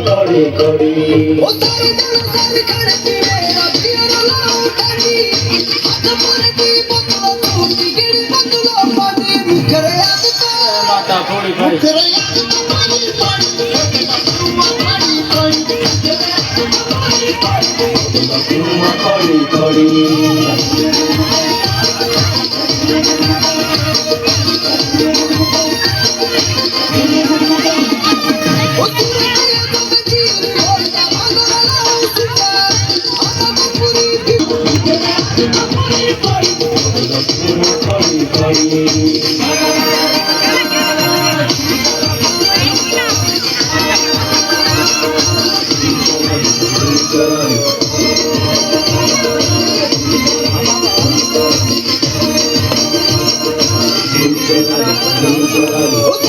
করি করি ও সারি দিল সারি কাড়তি রে রাতির লাউটানি হাত পরে দি বতল টুটি গিড়ি বতল পানি মুখরে আদত মাথা পড়ি পড়ি মুখরে আদত পানি পানি করি করি Oh,